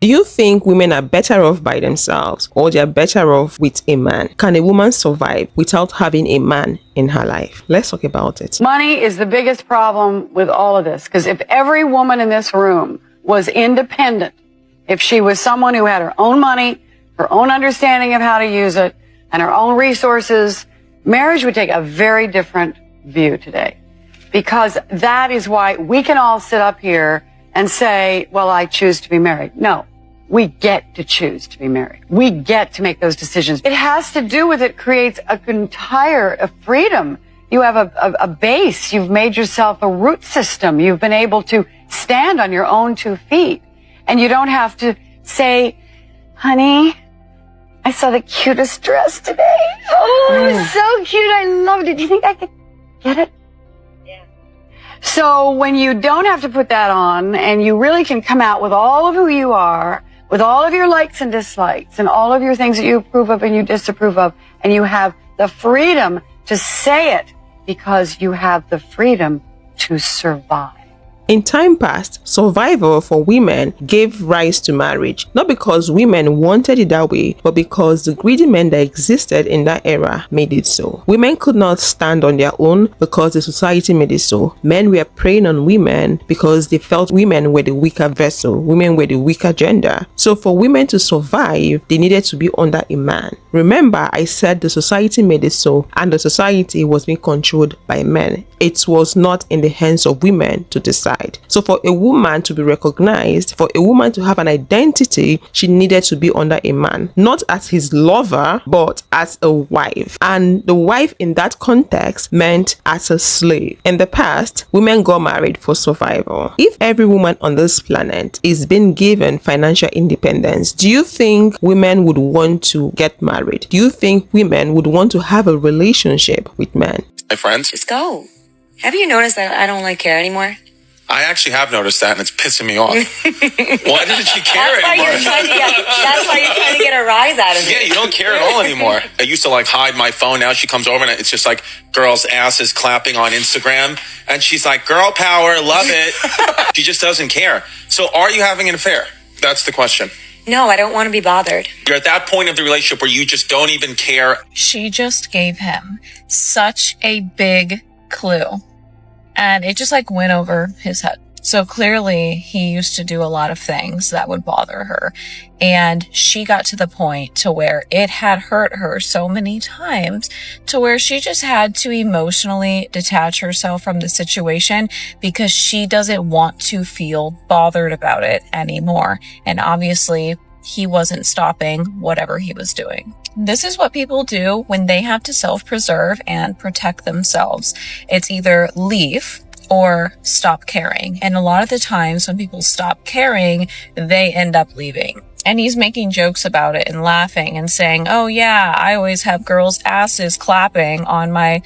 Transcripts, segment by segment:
Do you think women are better off by themselves or they're better off with a man? Can a woman survive without having a man in her life? Let's talk about it. Money is the biggest problem with all of this, because if every woman in this room was independent, if she was someone who had her own money, her own understanding of how to use it, and her own resources, marriage would take a very different view today. Because that is why we can all sit up here and say, well, I choose to be married. No, we get to choose to be married. We get to make those decisions. It has to do with, it creates an entire freedom. You have a base. You've made yourself a root system. You've been able to stand on your own 2 feet. And you don't have to say, honey, I saw the cutest dress today. Oh, it was so cute. I loved it. Do you think I could get it? So when you don't have to put that on and you really can come out with all of who you are, with all of your likes and dislikes and all of your things that you approve of and you disapprove of, and you have the freedom to say it because you have the freedom to survive. In time past, survival for women gave rise to marriage, not because women wanted it that way, but because the greedy men that existed in that era made it so. Women could not stand on their own because the society made it so. Men were preying on women because they felt women were the weaker vessel, women were the weaker gender. So for women to survive, they needed to be under a man. Remember, I said the society made it so, and the society was being controlled by men. It was not in the hands of women to decide. So for a woman to be recognized, for a woman to have an identity, she needed to be under a man, not as his lover, but as a wife. And the wife in that context meant as a slave. In the past, women got married for survival. If every woman on this planet is being given financial independence, do you think women would want to get married? Do you think women would want to have a relationship with men? My friends? Just go. Have you noticed that I don't care anymore? I actually have noticed that, and it's pissing me off. Why didn't you care That's why anymore? that's why you're trying to get a rise out of me. Yeah, you don't care at all anymore. I used to hide my phone. Now she comes over and it's just girls' asses clapping on Instagram. And she's like, girl power, love it. She just doesn't care. So are you having an affair? That's the question. No, I don't want to be bothered. You're at that point of the relationship where you just don't even care. She just gave him such a big clue. And it just went over his head. So clearly he used to do a lot of things that would bother her. And she got to the point to where it had hurt her so many times to where she just had to emotionally detach herself from the situation because she doesn't want to feel bothered about it anymore. And obviously he wasn't stopping whatever he was doing. This is what people do when they have to self-preserve and protect themselves. It's either leave or stop caring. And a lot of the times when people stop caring, they end up leaving. And he's making jokes about it and laughing and saying, oh yeah, I always have girls' asses clapping on my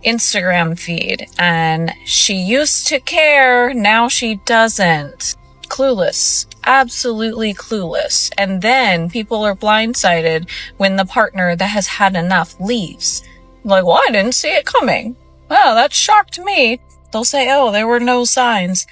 Instagram feed. And she used to care, now she doesn't. Clueless. Absolutely clueless. And then people are blindsided when the partner that has had enough leaves. Well, I didn't see it coming. Well, that shocked me. They'll say, oh, there were no signs.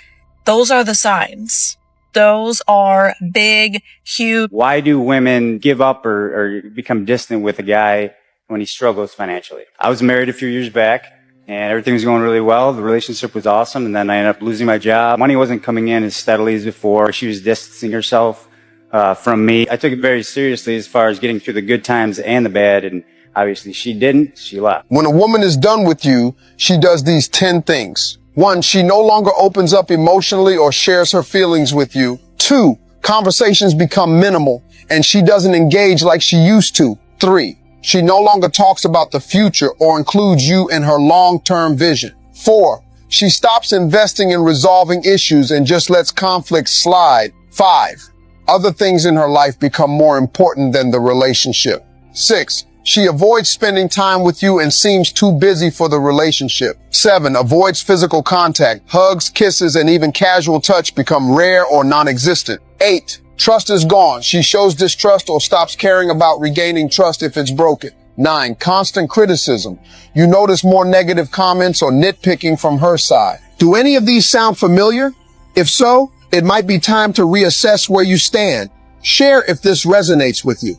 Those are the signs. Those are big, huge. Why do women give up or become distant with a guy when he struggles financially? I was married a few years back and everything was going really well. The relationship was awesome. And then I ended up losing my job. Money wasn't coming in as steadily as before. She was distancing herself from me. I took it very seriously as far as getting through the good times and the bad. And obviously she didn't. She left. When a woman is done with you, she does these 10 things. 1, she no longer opens up emotionally or shares her feelings with you. 2, conversations become minimal and she doesn't engage like she used to. 3, she no longer talks about the future or includes you in her long-term vision. 4, she stops investing in resolving issues and just lets conflicts slide. 5, other things in her life become more important than the relationship. 6, she avoids spending time with you and seems too busy for the relationship. 7, avoids physical contact. Hugs, kisses, and even casual touch become rare or non-existent. 8, trust is gone. She shows distrust or stops caring about regaining trust if it's broken. 9, constant criticism. You notice more negative comments or nitpicking from her side. Do any of these sound familiar? If so, it might be time to reassess where you stand. Share if this resonates with you.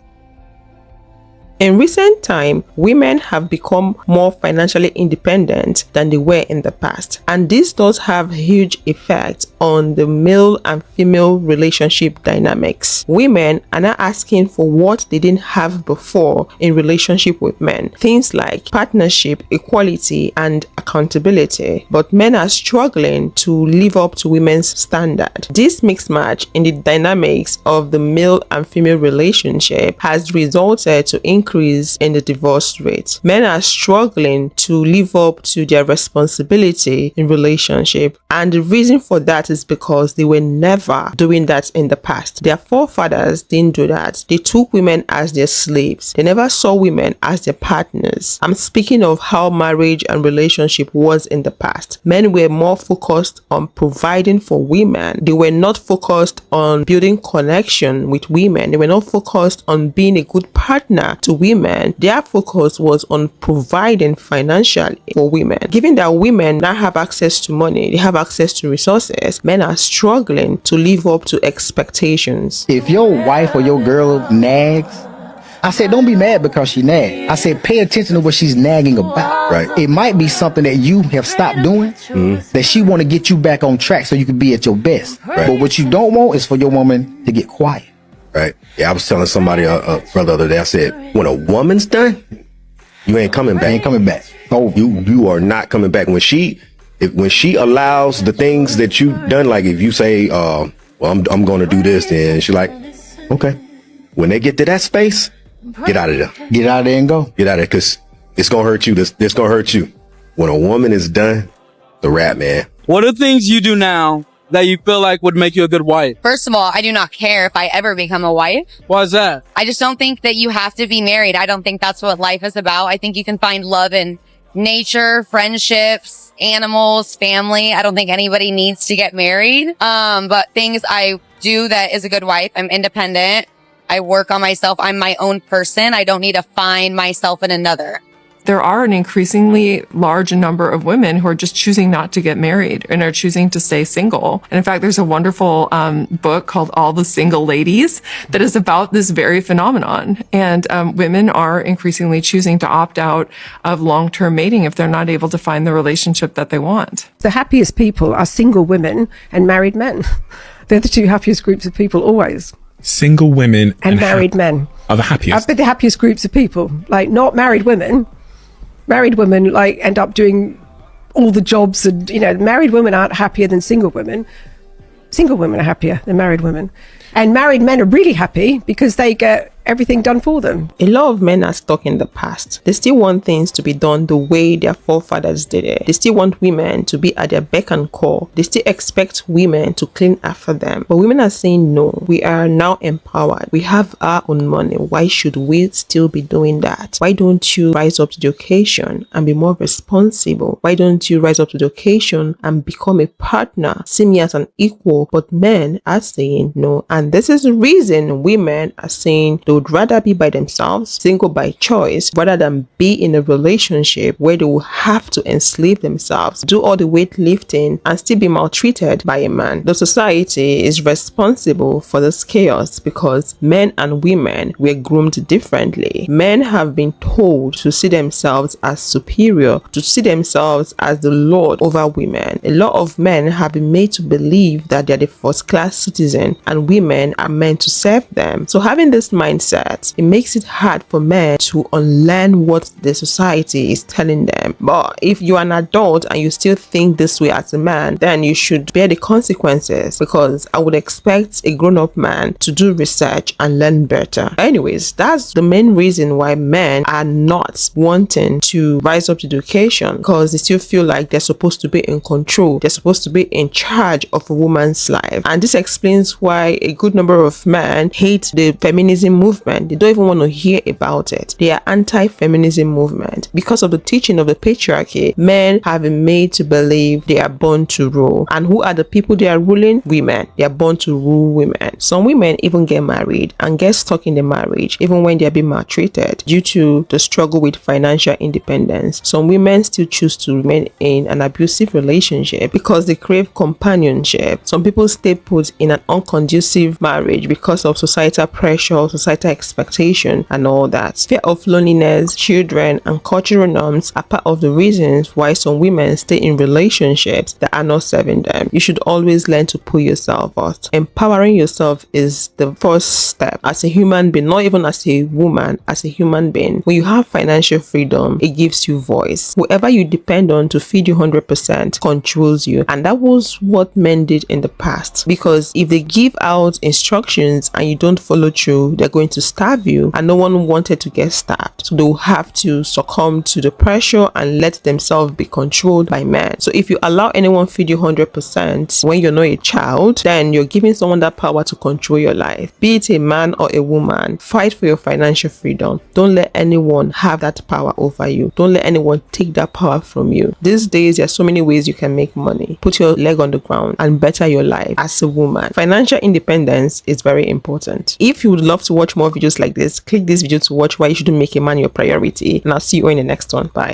In recent time, women have become more financially independent than they were in the past. And this does have huge effect on the male and female relationship dynamics. Women are now asking for what they didn't have before in relationship with men. Things like partnership, equality, and accountability. But men are struggling to live up to women's standard. This mismatch in the dynamics of the male and female relationship has resulted to increase in the divorce rate. Men are struggling to live up to their responsibility in relationship, and the reason for that is because they were never doing that in the past. Their forefathers didn't do that. They took women as their slaves. They never saw women as their partners. I'm speaking of how marriage and relationship was in the past. Men were more focused on providing for women. They were not focused on building connection with women. They were not focused on being a good partner to women. Their focus was on providing financially for women. Given that women now have access to money, they have access to resources, men are struggling to live up to expectations. If your wife or your girl nags, I said, don't be mad because she nags. I said, pay attention to what she's nagging about. Right. It might be something that you have stopped doing, that she want to get you back on track so you can be at your best. Right. But what you don't want is for your woman to get quiet. Right. Yeah, I was telling somebody, brother, the other day, I said, when a woman's done, you ain't coming back. Ain't coming back. Oh, you are not coming back. When she allows the things that you done, like if you say, well, I'm going to do this, then she's like, okay. When they get to that space, get out of there. Get out of there and go. Get out of there, because it's going to hurt you. This going to hurt you. When a woman is done, the rap, man. What are things you do now that you feel like would make you a good wife? First of all, I do not care if I ever become a wife. Why is that? I just don't think that you have to be married. I don't think that's what life is about. I think you can find love in nature, friendships, animals, family. I don't think anybody needs to get married. But things I do that is a good wife. I'm independent. I work on myself. I'm my own person. I don't need to find myself in another. There are an increasingly large number of women who are just choosing not to get married and are choosing to stay single. And in fact, there's a wonderful book called All the Single Ladies that is about this very phenomenon. And women are increasingly choosing to opt out of long-term mating if they're not able to find the relationship that they want. The happiest people are single women and married men. They're the two happiest groups of people always. Single women and married men are the happiest. But the happiest groups of people, like not married women. Married women like end up doing all the jobs, and married women aren't happier than single women. Single women are happier than married women. And married men are really happy because they get everything done for them. A lot of men are stuck in the past. They still want things to be done the way their forefathers did it. They still want women to be at their beck and call. They still expect women to clean after them. But women are saying, no, we are now empowered. We have our own money. Why should we still be doing that? Why don't you rise up to the occasion and be more responsible? Why don't you rise up to the occasion and become a partner? See me as an equal. But men are saying no. And this is the reason women are saying they would rather be by themselves, single by choice, rather than be in a relationship where they will have to enslave themselves, do all the weightlifting, and still be maltreated by a man. The society is responsible for this chaos because men and women were groomed differently. Men have been told to see themselves as superior, to see themselves as the lord over women. A lot of men have been made to believe that they're the first-class citizen and women are meant to serve them. So having this mindset, it makes it hard for men to unlearn what the society is telling them. But if you're an adult and you still think this way as a man, then you should bear the consequences, because I would expect a grown-up man to do research and learn better. Anyways, that's the main reason why men are not wanting to rise up to the occasion, because they still feel like they're supposed to be in control. They're supposed to be in charge of a woman's life. And this explains why a good number of men hate the feminism movement. They don't even want to hear about it. They are anti-feminism movement. Because of the teaching of the patriarchy, men have been made to believe they are born to rule. And who are the people they are ruling? Women. They are born to rule women. Some women even get married and get stuck in the marriage even when they are being maltreated due to the struggle with financial independence. Some women still choose to remain in an abusive relationship because they crave companionship. Some people stay put in an unconducive leave marriage because of societal pressure, societal expectation, and all that. Fear of loneliness, children, and cultural norms are part of the reasons why some women stay in relationships that are not serving them. You should always learn to put yourself first. Empowering yourself is the first step as a human being, not even as a woman, as a human being. When you have financial freedom, it gives you voice. Whoever you depend on to feed you 100% controls you, and that was what men did in the past, because if they give out instructions and you don't follow through, they're going to starve you, and no one wanted to get starved, so they'll have to succumb to the pressure and let themselves be controlled by men. So if you allow anyone feed you 100% when you're not a child, then you're giving someone that power to control your life. Be it a man or a woman, fight for your financial freedom. Don't let anyone have that power over you. Don't let anyone take that power from you. These days, there are so many ways you can make money. Put your leg on the ground and better your life as a woman. Financial independence is very important. If you would love to watch more videos like this, click this video to watch why you shouldn't make a man your priority, and I'll see you in the next one. Bye.